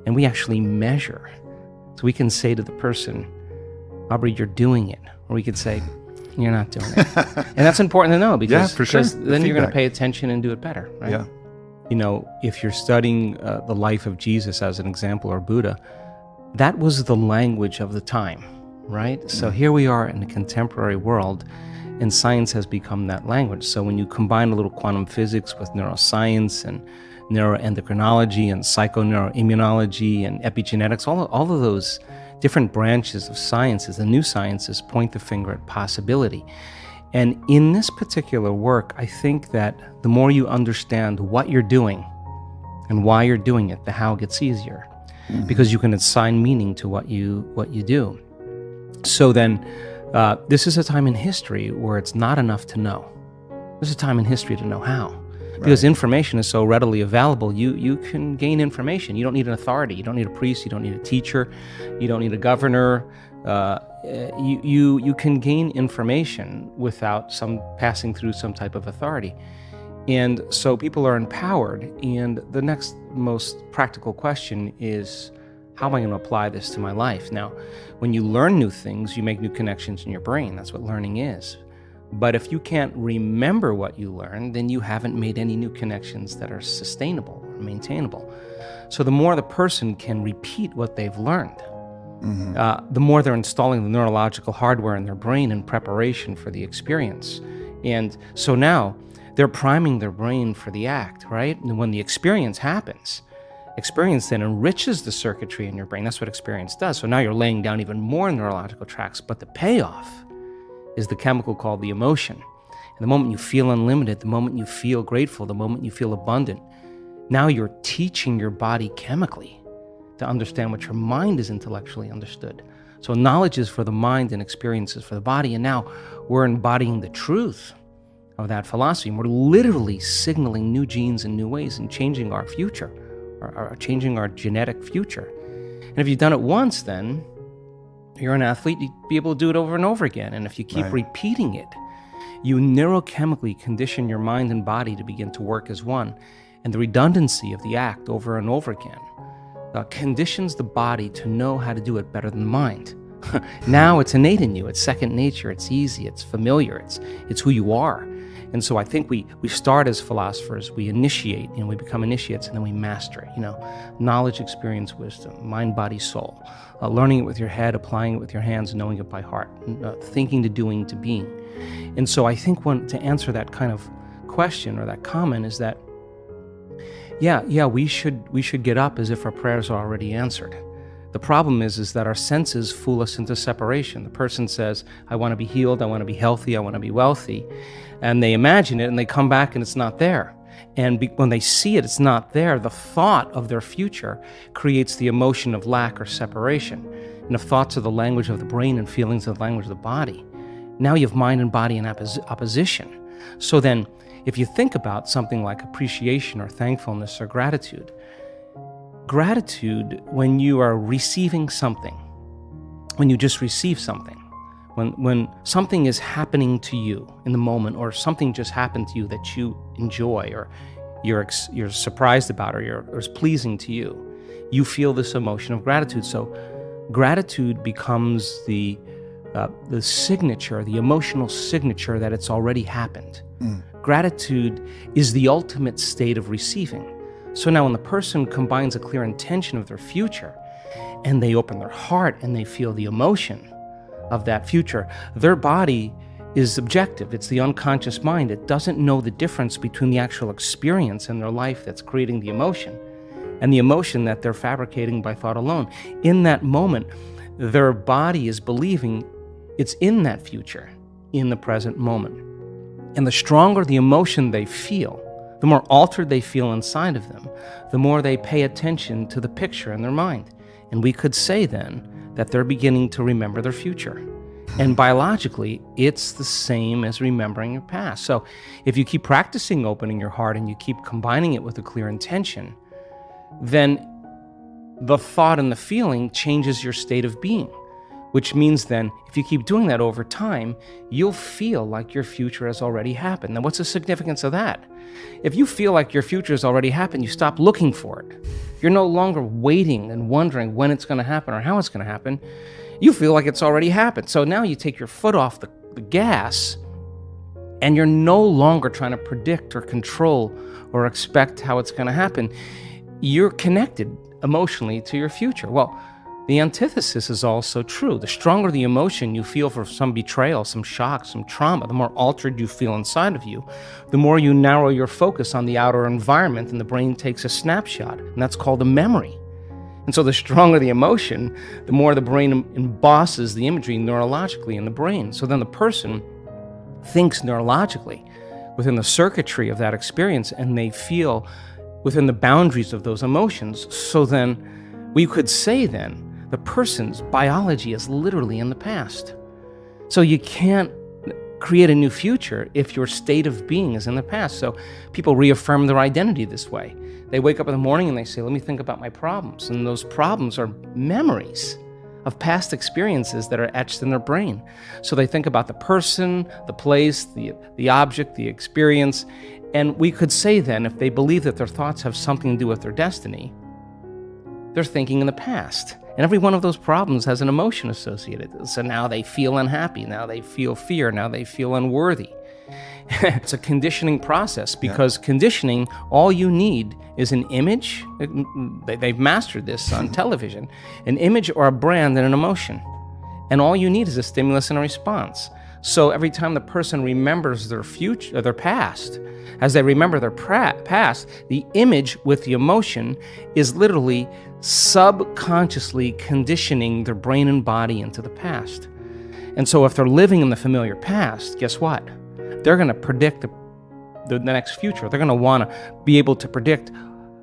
and we actually measure. So we can say to the person, Aubrey, you're doing it. Or we could say, you're not doing it. And that's important to know because, for sure. then you're going to pay attention and do it better, right? Yeah. You know, if you're studying the life of Jesus as an example, or Buddha, that was the language of the time, right? So here we are in the contemporary world, and science has become that language. So when you combine a little quantum physics with neuroscience and neuroendocrinology and psychoneuroimmunology and epigenetics, all of those different branches of sciences, the new sciences, point the finger at possibility. And in this particular work, I think that the more you understand what you're doing and why you're doing it, the how gets easier, because you can assign meaning to what you do. So then, this is a time in history where it's not enough to know. This is a time in history to know how. Because information is so readily available, you can gain information. You don't need an authority. You don't need a priest. You don't need a teacher. You don't need a governor. You can gain information without passing through some type of authority. And so people are empowered. And the next most practical question is, how am I going to apply this to my life? Now, when you learn new things, you make new connections in your brain. That's what learning is. But if you can't remember what you learned, then you haven't made any new connections that are sustainable or maintainable. So the more the person can repeat what they've learned, the more they're installing the neurological hardware in their brain in preparation for the experience. And so now they're priming their brain for the act, right? And when the experience happens, experience then enriches the circuitry in your brain. That's what experience does. So now you're laying down even more neurological tracks, but the payoff is the chemical called the emotion. And the moment you feel unlimited, the moment you feel grateful, the moment you feel abundant, now you're teaching your body chemically to understand what your mind is intellectually understood. So knowledge is for the mind and experience is for the body. And now we're embodying the truth of that philosophy. And we're literally signaling new genes in new ways and changing our future, or changing our genetic future. And if you've done it once, then you're an athlete, you'd be able to do it over and over again. And if you keep repeating it, you neurochemically condition your mind and body to begin to work as one. And the redundancy of the act over and over again conditions the body to know how to do it better than the mind. Now it's innate in you. It's second nature. It's easy. It's familiar. It's who you are. And so I think we start as philosophers, we initiate, and we become initiates, and then we master it. You know, knowledge, experience, wisdom, mind, body, soul. Learning it with your head, applying it with your hands, knowing it by heart, thinking to doing to being. And so I think to answer that kind of question or that comment is that, we should get up as if our prayers are already answered. The problem is that our senses fool us into separation. The person says, I want to be healed, I want to be healthy, I want to be wealthy. And they imagine it and they come back and it's not there. And when they see it, it's not there. The thought of their future creates the emotion of lack or separation. And if thoughts are the language of the brain and feelings are the language of the body, now you have mind and body in opposition. So then, if you think about something like appreciation or thankfulness or gratitude, when you are receiving something, when you just receive something, when something is happening to you in the moment, or something just happened to you that you enjoy, or you're surprised about, or is pleasing to you, you feel this emotion of gratitude. So gratitude becomes the signature, the emotional signature that it's already happened. Gratitude is the ultimate state of receiving. So now when the person combines a clear intention of their future, and they open their heart and they feel the emotion of that future, their body is objective. It's the unconscious mind. It doesn't know the difference between the actual experience in their life that's creating the emotion and the emotion that they're fabricating by thought alone. In that moment, their body is believing it's in that future, in the present moment. And the stronger the emotion they feel, the more altered they feel inside of them, the more they pay attention to the picture in their mind. And we could say then that they're beginning to remember their future. And biologically, it's the same as remembering your past. So if you keep practicing opening your heart and you keep combining it with a clear intention, then the thought and the feeling changes your state of being. which means then if you keep doing that over time, you'll feel like your future has already happened. Now, what's the significance of that? If you feel like your future has already happened, you stop looking for it. You're no longer waiting and wondering when it's going to happen or how it's going to happen. You feel like it's already happened. So now you take your foot off the gas, and you're no longer trying to predict or control or expect how it's going to happen. You're connected emotionally to your future. Well, the antithesis is also true. The stronger the emotion you feel for some betrayal, some shock, some trauma, the more altered you feel inside of you, the more you narrow your focus on the outer environment, and the brain takes a snapshot, and that's called a memory. And so the stronger the emotion, the more the brain embosses the imagery neurologically in the brain. So then the person thinks neurologically within the circuitry of that experience, and they feel within the boundaries of those emotions. So then we could say then the person's biology is literally in the past. So you can't create a new future if your state of being is in the past. So people reaffirm their identity this way. They wake up in the morning and they say, let me think about my problems. And those problems are memories of past experiences that are etched in their brain. So they think about the person, the place, the object, the experience. And we could say then, if they believe that their thoughts have something to do with their destiny, they're thinking in the past. And every one of those problems has an emotion associated. So now they feel unhappy, now they feel fear, now they feel unworthy. It's a conditioning process, because conditioning, all you need is an image. They've mastered this on television. An image or a brand and an emotion. And all you need is a stimulus and a response. So every time the person remembers their future, or their past, as they remember their past, the image with the emotion is literally subconsciously conditioning their brain and body into the past. And so if they're living in the familiar past, guess what? They're going to predict the next future. They're going to want to be able to predict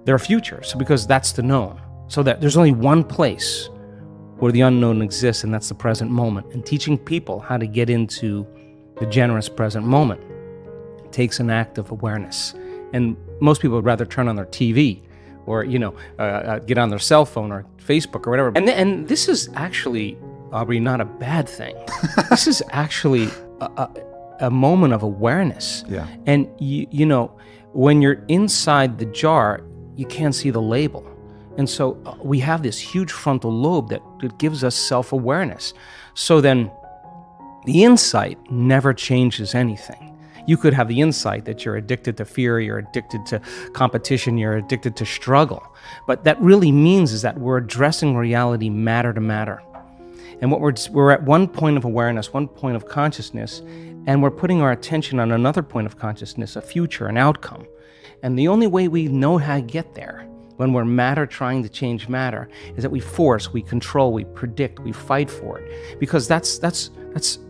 their future. So because that's the known. So that there's only one place where the unknown exists, and that's the present moment. And teaching people how to get into the generous present moment takes an act of awareness. And most people would rather turn on their TV or, get on their cell phone or Facebook or whatever. And this is actually, Aubrey, not a bad thing. This is actually a moment of awareness. Yeah. And, when you're inside the jar, you can't see the label. And so we have this huge frontal lobe that gives us self-awareness. So then the insight never changes anything. You could have the insight that you're addicted to fear, you're addicted to competition, you're addicted to struggle. But that really means is that we're addressing reality matter to matter. And what we're at one point of awareness, one point of consciousness, and we're putting our attention on another point of consciousness, a future, an outcome. And the only way we know how to get there, when we're matter trying to change matter, is that we force, we control, we predict, we fight for it. Because that's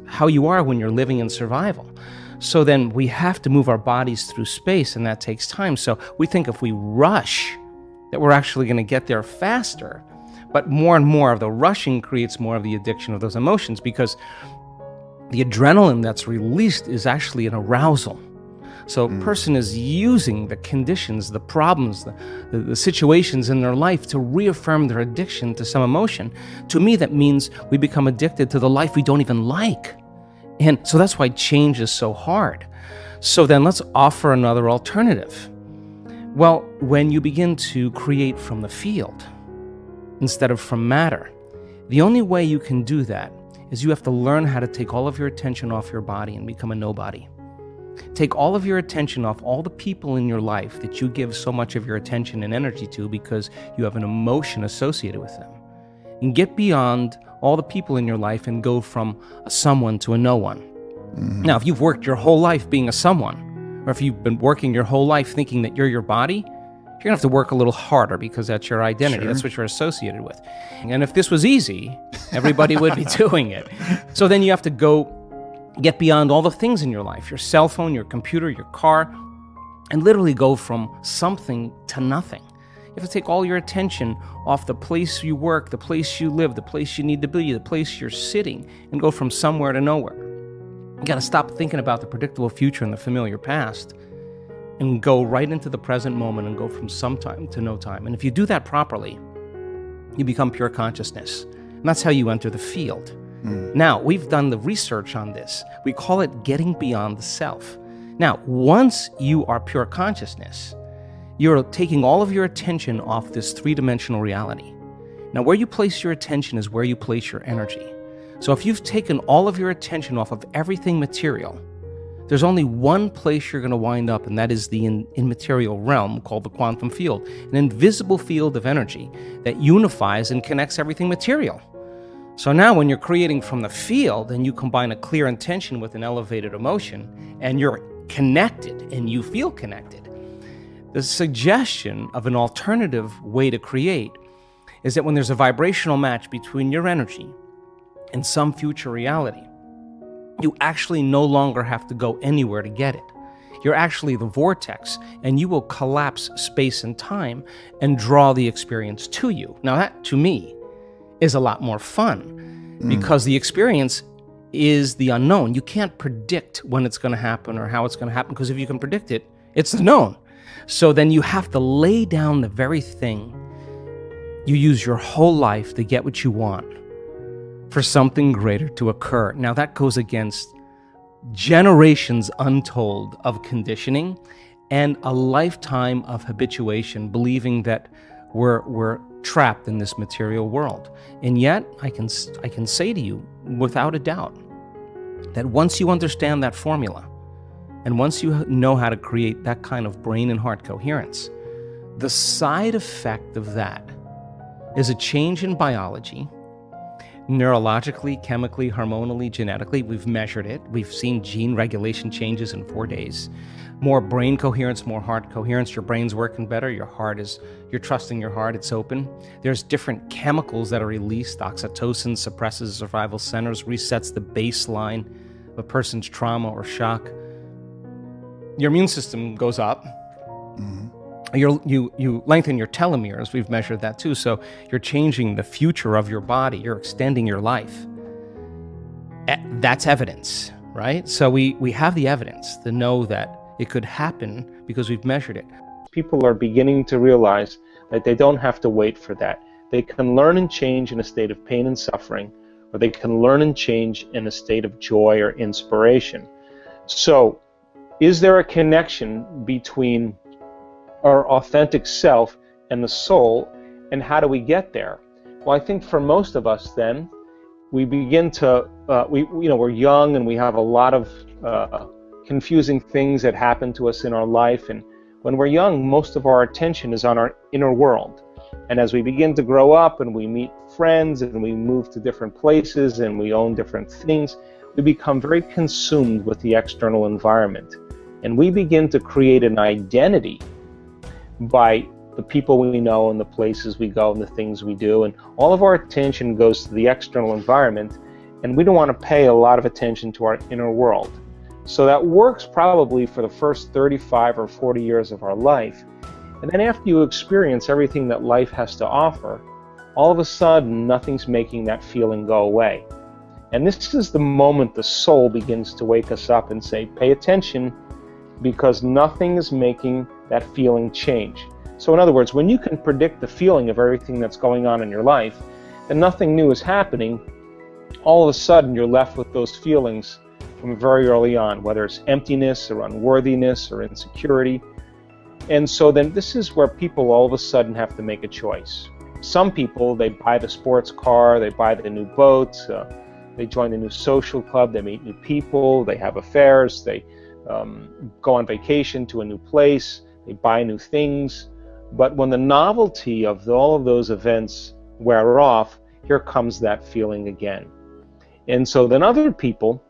how you are when you're living in survival. So then we have to move our bodies through space, and that takes time. So we think if we rush, that we're actually going to get there faster. But more and more of the rushing creates more of the addiction of those emotions, because the adrenaline that's released is actually an arousal. So a person is using the conditions, the problems, the situations in their life to reaffirm their addiction to some emotion. To me, that means we become addicted to the life we don't even like. And so that's why change is so hard. So then let's offer another alternative. Well, when you begin to create from the field instead of from matter, the only way you can do that is you have to learn how to take all of your attention off your body and become a nobody. Take all of your attention off all the people in your life that you give so much of your attention and energy to because you have an emotion associated with them. And get beyond all the people in your life and go from a someone to a no one. Mm-hmm. Now, if you've worked your whole life being a someone, or if you've been working your whole life thinking that you're your body, you're going to have to work a little harder because that's your identity. Sure. That's what you're associated with. And if this was easy, everybody would be doing it. So then you have to go get beyond all the things in your life, your cell phone, your computer, your car, and literally go from something to nothing. You have to take all your attention off the place you work, the place you live, the place you need to be, the place you're sitting, and go from somewhere to nowhere. You got to stop thinking about the predictable future and the familiar past and go right into the present moment and go from some time to no time. And if you do that properly, you become pure consciousness. And that's how you enter the field. Now, we've done the research on this. We call it getting beyond the self. Now, once you are pure consciousness, you're taking all of your attention off this three-dimensional reality. Now, where you place your attention is where you place your energy. So if you've taken all of your attention off of everything material, there's only one place you're going to wind up, and that is the immaterial realm called the quantum field, an invisible field of energy that unifies and connects everything material. So now when you're creating from the field and you combine a clear intention with an elevated emotion, and you're connected and you feel connected, the suggestion of an alternative way to create is that when there's a vibrational match between your energy and some future reality, you actually no longer have to go anywhere to get it. You're actually the vortex, and you will collapse space and time and draw the experience to you. Now that, to me, is a lot more fun because the experience is the unknown. You can't predict when it's going to happen or how it's going to happen, because if you can predict it, it's the known. So then you have to lay down the very thing you use your whole life to get what you want for something greater to occur. Now that goes against generations untold of conditioning and a lifetime of habituation, believing that we're trapped in this material world. And yet I can say to you without a doubt that once you understand that formula, and once you know how to create that kind of brain and heart coherence, the side effect of that is a change in biology, neurologically, chemically, hormonally, genetically. We've measured it. We've seen gene regulation changes in 4 days. More brain coherence, more heart coherence. Your brain's working better. You're trusting your heart. It's open. There's different chemicals that are released. Oxytocin suppresses survival centers, resets the baseline of a person's trauma or shock. Your immune system goes up. You lengthen your telomeres. We've measured that too. So you're changing the future of your body. You're extending your life. That's evidence, right? So we have the evidence to know that it could happen because we've measured it. People are beginning to realize that they don't have to wait for that. They can learn and change in a state of pain and suffering, or they can learn and change in a state of joy or inspiration. So is there a connection between our authentic self and the soul, and how do we get there? Well, I think for most of us then, we begin to, we're young and we have a lot of confusing things that happen to us in our life, and when we're young, most of our attention is on our inner world. And as we begin to grow up and we meet friends and we move to different places and we own different things, we become very consumed with the external environment. And we begin to create an identity by the people we know and the places we go and the things we do, and all of our attention goes to the external environment, and we don't want to pay a lot of attention to our inner world. So that works probably for the first 35 or 40 years of our life, and then after you experience everything that life has to offer, all of a sudden nothing's making that feeling go away. And this is the moment the soul begins to wake us up and say, pay attention, because nothing is making that feeling change. So in other words, when you can predict the feeling of everything that's going on in your life, and nothing new is happening, all of a sudden you're left with those feelings from very early on, whether it's emptiness or unworthiness or insecurity. And so then this is where people all of a sudden have to make a choice. Some people, they buy the sports car, they buy the new boat, they join the new social club, they meet new people, they have affairs, they go on vacation to a new place, they buy new things. But when the novelty of all of those events wear off, here comes that feeling again. And so then other people,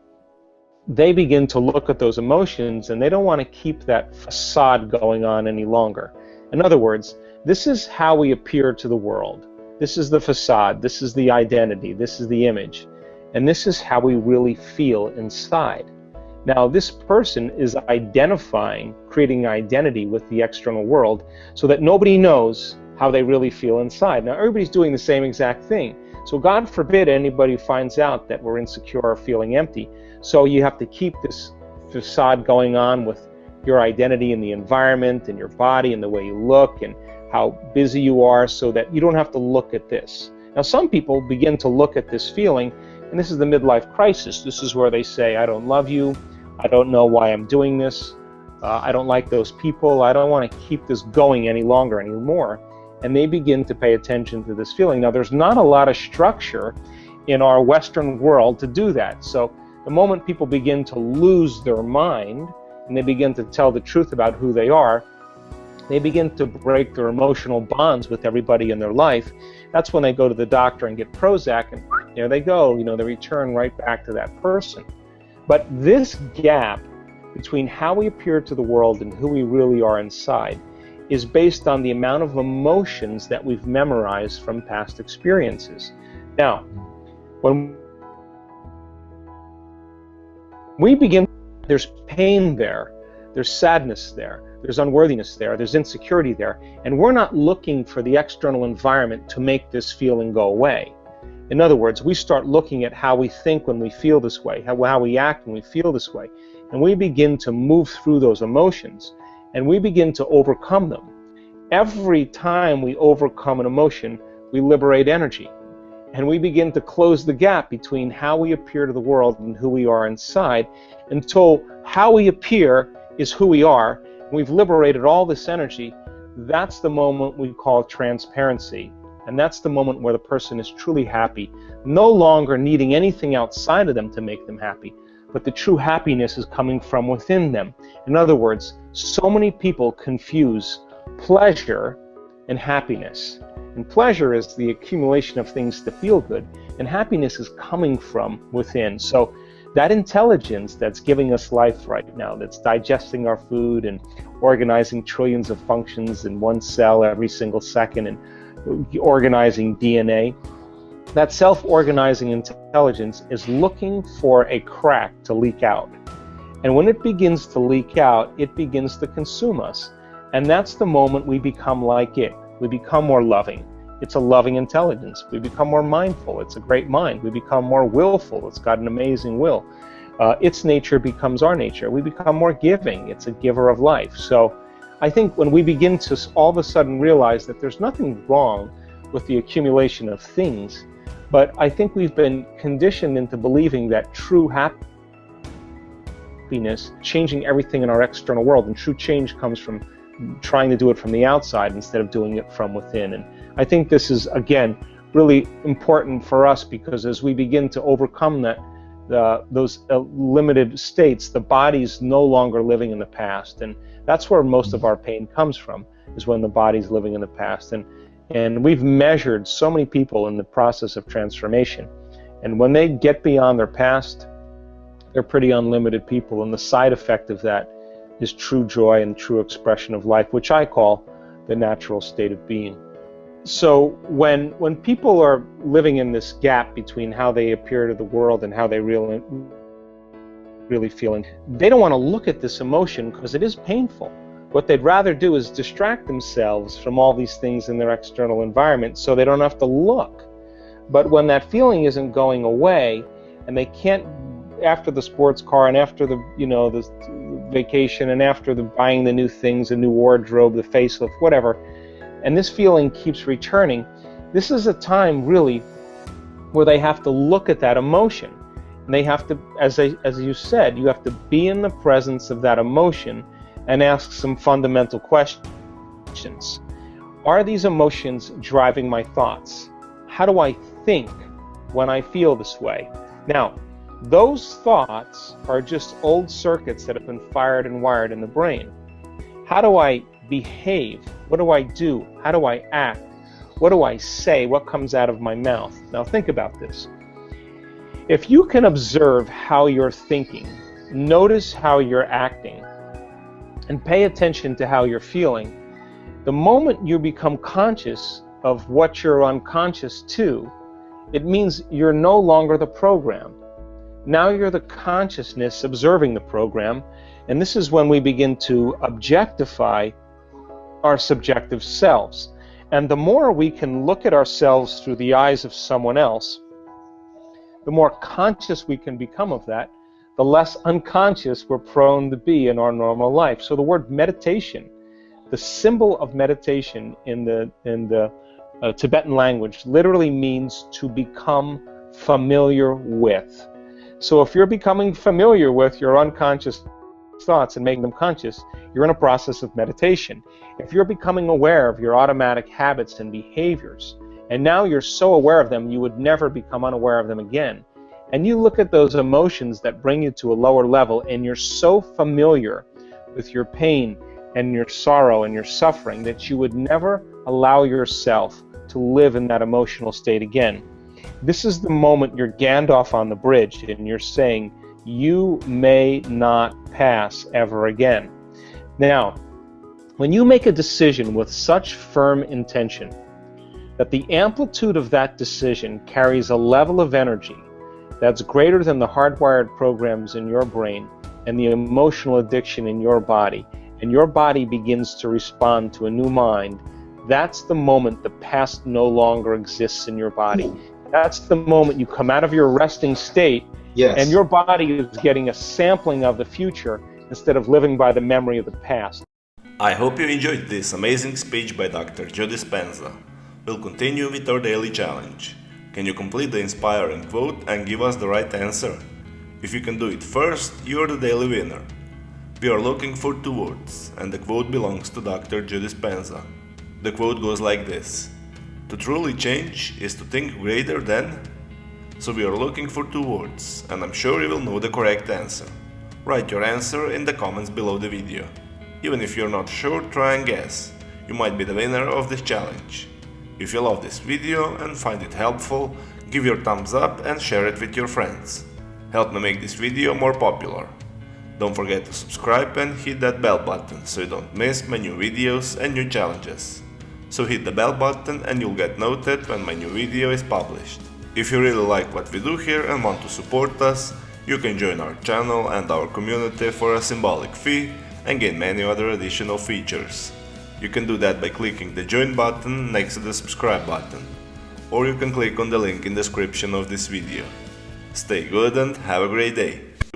they begin to look at those emotions and they don't want to keep that facade going on any longer. In other words, this is how we appear to the world. This is the facade, this is the identity, this is the image. And this is how we really feel inside. Now, this person is identifying, creating an identity with the external world so that nobody knows how they really feel inside. Now, everybody's doing the same exact thing. So God forbid anybody finds out that we're insecure or feeling empty. So you have to keep this facade going on with your identity in the environment and your body and the way you look and how busy you are, so that you don't have to look at this. Now, some people begin to look at this feeling And this is the midlife crisis. This is where they say, I don't love you, I don't know why I'm doing this, I don't like those people, I don't want to keep this going any longer anymore. And they begin to pay attention to this feeling. Now, there's not a lot of structure in our Western world to do that. So the moment people begin to lose their mind and they begin to tell the truth about who they are, they begin to break their emotional bonds with everybody in their life. That's when they go to the doctor and get Prozac, and there they go, they return right back to that person. But this gap between how we appear to the world and who we really are inside is based on the amount of emotions that we've memorized from past experiences. Now, when we begin, there's pain there, there's sadness there, there's unworthiness there, there's insecurity there, and we're not looking for the external environment to make this feeling go away. In other words, we start looking at how we think when we feel this way, how we act when we feel this way, and we begin to move through those emotions, and we begin to overcome them. Every time we overcome an emotion, we liberate energy, and we begin to close the gap between how we appear to the world and who we are inside, until how we appear is who we are. We've liberated all this energy. That's the moment we call transparency. And that's the moment where the person is truly happy, no longer needing anything outside of them to make them happy, but the true happiness is coming from within them. In other words, so many people confuse pleasure and happiness. And pleasure is the accumulation of things to feel good, and happiness is coming from within. So that intelligence that's giving us life right now, that's digesting our food and organizing trillions of functions in one cell every single second and organizing DNA, that self-organizing intelligence is looking for a crack to leak out. And when it begins to leak out, it begins to consume us. And that's the moment we become like it. We become more loving. It's a loving intelligence. We become more mindful. It's a great mind. We become more willful. It's got an amazing will. Its nature becomes our nature. We become more giving. It's a giver of life. So I think when we begin to all of a sudden realize that there's nothing wrong with the accumulation of things, but I think we've been conditioned into believing that true happiness, changing everything in our external world, and true change comes from trying to do it from the outside instead of doing it from within. And I think this is, again, really important for us, because as we begin to overcome those limited states, the body's no longer living in the past. And that's where most of our pain comes from, is when the body's living in the past. And we've measured so many people in the process of transformation. And when they get beyond their past, they're pretty unlimited people. And the side effect of that is true joy and true expression of life, which I call the natural state of being. So when people are living in this gap between how they appear to the world and how they really feeling, they don't want to look at this emotion because it is painful. What they'd rather do is distract themselves from all these things in their external environment so they don't have to look. But when that feeling isn't going away, and they can't, after the sports car and after the vacation and after the buying the new things, the new wardrobe, the facelift, whatever, and this feeling keeps returning, this is a time really where they have to look at that emotion. And they have to, as you said, you have to be in the presence of that emotion and ask some fundamental questions. Are these emotions driving my thoughts? How do I think when I feel this way? Now, those thoughts are just old circuits that have been fired and wired in the brain. How do I behave? What do I do? How do I act? What do I say? What comes out of my mouth? Now think about this. If you can observe how you're thinking, notice how you're acting, and pay attention to how you're feeling, the moment you become conscious of what you're unconscious to, it means you're no longer the program. Now you're the consciousness observing the program, and this is when we begin to objectify our subjective selves. And the more we can look at ourselves through the eyes of someone else, the more conscious we can become of that, the less unconscious we're prone to be in our normal life. So the word meditation, the symbol of meditation in the Tibetan language, literally means to become familiar with. So if you're becoming familiar with your unconscious thoughts and making them conscious, you're in a process of meditation. If you're becoming aware of your automatic habits and behaviors, and now you're so aware of them you would never become unaware of them again, and you look at those emotions that bring you to a lower level, and you're so familiar with your pain and your sorrow and your suffering that you would never allow yourself to live in that emotional state again. This is the moment you're Gandalf on the bridge and you're saying, you may not pass ever again. Now, when you make a decision with such firm intention that the amplitude of that decision carries a level of energy that's greater than the hardwired programs in your brain and the emotional addiction in your body, and your body begins to respond to a new mind, that's the moment the past no longer exists in your body. That's the moment you come out of your resting state, Yes. and your body is getting a sampling of the future instead of living by the memory of the past. I hope you enjoyed this amazing speech by Dr. Joe Dispenza. We'll continue with our daily challenge. Can you complete the inspiring quote and give us the right answer? If you can do it first, you're the daily winner. We are looking for 2 words, and the quote belongs to Dr. Joe Dispenza. The quote goes like this: "To truly change is to think greater than." So we are looking for 2 words, and I'm sure you will know the correct answer. Write your answer in the comments below the video. Even if you're not sure, try and guess. You might be the winner of this challenge. If you love this video and find it helpful, give your thumbs up and share it with your friends. Help me make this video more popular. Don't forget to subscribe and hit that bell button so you don't miss my new videos and new challenges. So hit the bell button and you'll get noted when my new video is published. If you really like what we do here and want to support us, you can join our channel and our community for a symbolic fee and gain many other additional features. You can do that by clicking the join button next to the subscribe button, or you can click on the link in the description of this video. Stay good and have a great day!